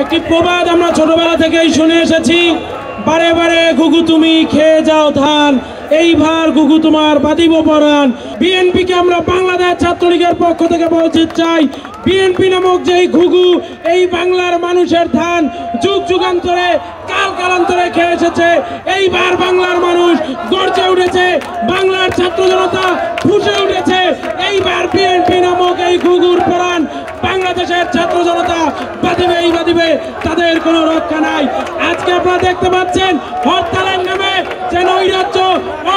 একটি প্রবাদ আমরা ছোটবেলা থেকেই শুনে এসেছি, বারে বারে ঘুঘু তুমি খেয়ে যাও ধান, এইবার ঘুঘু তোমার বাঁধিব পরাণ। বিএনপিকে আমরা বাংলাদেশ ছাত্রলীগের পক্ষ থেকে বলতে চাই, বিএনপি নামক যেই ঘুঘু এই বাংলার মানুষের ধান যুগ যুগান্তরে কাল কালান্তরে খেয়ে এসেছে, এইবার বাংলার মানুষ গর্জে উঠেছে, বাংলার ছাত্র জনতা ফুঁসে উঠেছে। এইবার বিএনপি নামক এই ঘুঘুর পরাণ বাংলাদেশের ছাত্র জনতা বাঁধিবে, তাদের কোনো রক্ষা নাই। আজকে আপনারা দেখতে পাচ্ছেন হরতালের নামে যে নৈরাজ্য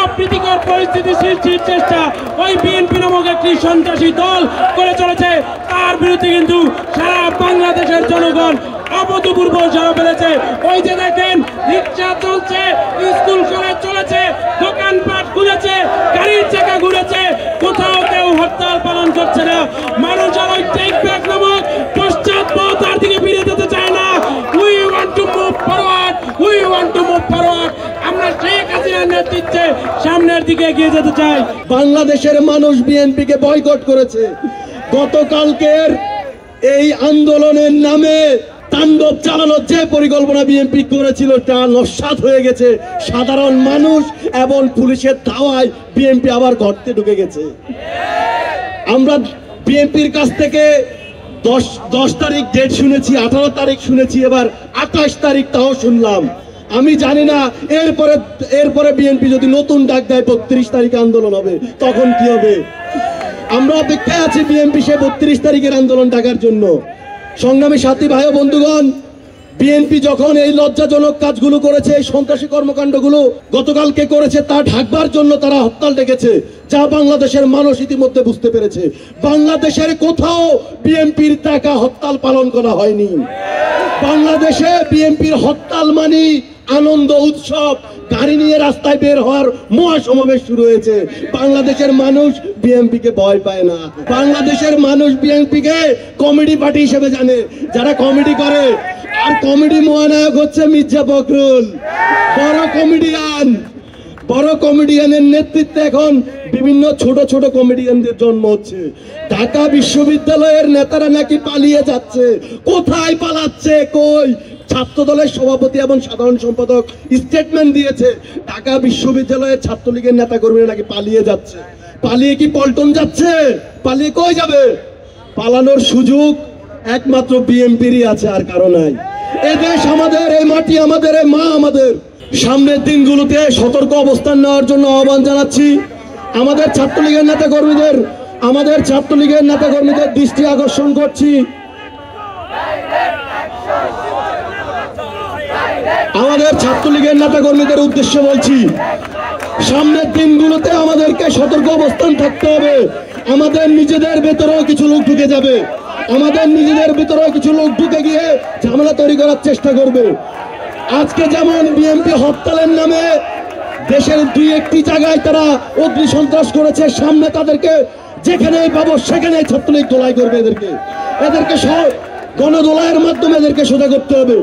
অপ্রীতিকর পরিস্থিতি সৃষ্টির চেষ্টা ওই বিএনপি নামক একটি সন্ত্রাসী দল করে চলেছে, তার বিরুদ্ধে কিন্তু সারা বাংলাদেশের জনগণ অভূতপূর্ব সাড়া ফেলেছে। ওই যে দেখেন রিক্সা চলছে, স্কুল কলেজ চলেছে, দোকানপাট ঘুরেছে, গাড়ির চাকা ঘুরেছে, কোথাও কেউ হরতাল পালন করছে না। মানুষ আর ওই টেক ব্যাক নামক পশ্চাৎপদার দিকে ফিরে যেতে চায় না। We want to move forward, we want to move forward. আমরা শেখ হাসিনার নেতৃত্বে সামনের দিকে এগিয়ে যেতে চাই। বাংলাদেশের মানুষ বিএনপিকে বয়কট করেছে। গতকালকের এই আন্দোলনের নামে তাণ্ডব চালানোর যে পরিকল্পনা বিএনপি করেছিল তা নস্যাৎ হয়ে গেছে। সাধারণ মানুষ এবং পুলিশের ধাওয়ায় বিএনপি আবার গর্তে ঢুকে গেছে। আমরা বিএনপির কাছ থেকে 10 তারিখ ডেট শুনেছি, 18 তারিখ শুনেছি, এবার 28 তারিখ তাও শুনলাম। আমি জানি না এরপরে বিএনপি যদি নতুন ডাক দেয় 32 তারিখে আন্দোলন হবে, তখন কি হবে। আমরা অপেক্ষায় আছি বিএনপি সে 32 তারিখের আন্দোলন ডাকার জন্য। সংগ্রামী সাথী ভাই ও বন্ধুগণ, বিএনপি যখন এই লজ্জাজনক কাজগুলো করেছে, এই সন্ত্রাসী কর্মকাণ্ডগুলো গতকালকে করেছে, তা ঢাকবার জন্য তারা হরতাল ডেকেছে, যা বাংলাদেশের মানুষ ইতিমধ্যে বুঝতে পেরেছে। বাংলাদেশের কোথাও বিএনপির টাকা হরতাল পালন করা হয়নি। বাংলাদেশে বিএনপির হরতাল মানে আনন্দ উৎসব, গাড়ি নিয়ে রাস্তায় বের হওয়ার মহাসমাবেশ শুরু হয়েছে। বাংলাদেশের মানুষ বিএনপিকে ভয় পায় না। বাংলাদেশের মানুষ বিএনপিকে কমেডি পার্টি হিসেবে জানে, যারা কমেডি করে। আর কমেডি মহানায়ক হচ্ছে মির্জা ফখরুল, বড় কমেডিয়ানের নেতৃত্বে এখন বিভিন্ন ছোট ছোট কমেডিয়ানদের জন্ম হচ্ছে। ঢাকা বিশ্ববিদ্যালয়ের নেতারা নাকি পালিয়ে যাচ্ছে। কোথায় পালাচ্ছে? কই? ছাত্র দলের সভাপতি এবং সাধারণ সম্পাদক স্টেটমেন্ট দিয়েছে ঢাকা বিশ্ববিদ্যালয়ের ছাত্রলীগের নেতা কর্মীরা নাকি পালিয়ে যাচ্ছে। পালিয়ে কি পল্টন যাচ্ছে? পালিয়ে কই যাবে? পালানোর সুযোগ একমাত্র বিএনপিরই আছে, আর কারো নাই। এ দেশ আমাদের, এই মাটি আমাদের, এই মা আমাদের। সামনের দিনগুলোতে সতর্ক অবস্থান নেওয়ার জন্য আহ্বান জানাচ্ছি। আমাদের ছাত্রলীগের নেতাকর্মীদের দৃষ্টি আকর্ষণ করছি। আমাদের ছাত্রলীগের নেতাকর্মীদের উদ্দেশ্যে বলছি, সামনের দিনগুলোতে আমাদেরকে সতর্ক অবস্থান থাকতে হবে। আমাদের নিজেদের ভেতরেও কিছু লোক ঢুকে যাবে, আমাদের নিজেদের ভিতরেও কিছু লোক ঢুকে গিয়ে ঝামেলা তৈরি করার চেষ্টা করবে। আজকে যেমন বিএনপি হরতালের নামে দেশের 2-1টি জায়গায় তারা অগ্নি সন্ত্রাস করেছে, সামনে তাদেরকে যেখানে পাবো সেখানে ছাত্রলীগ দোলাই করবে। এদেরকে গণদোলাইয়ের মাধ্যমে এদেরকে সোজা করতে হবে।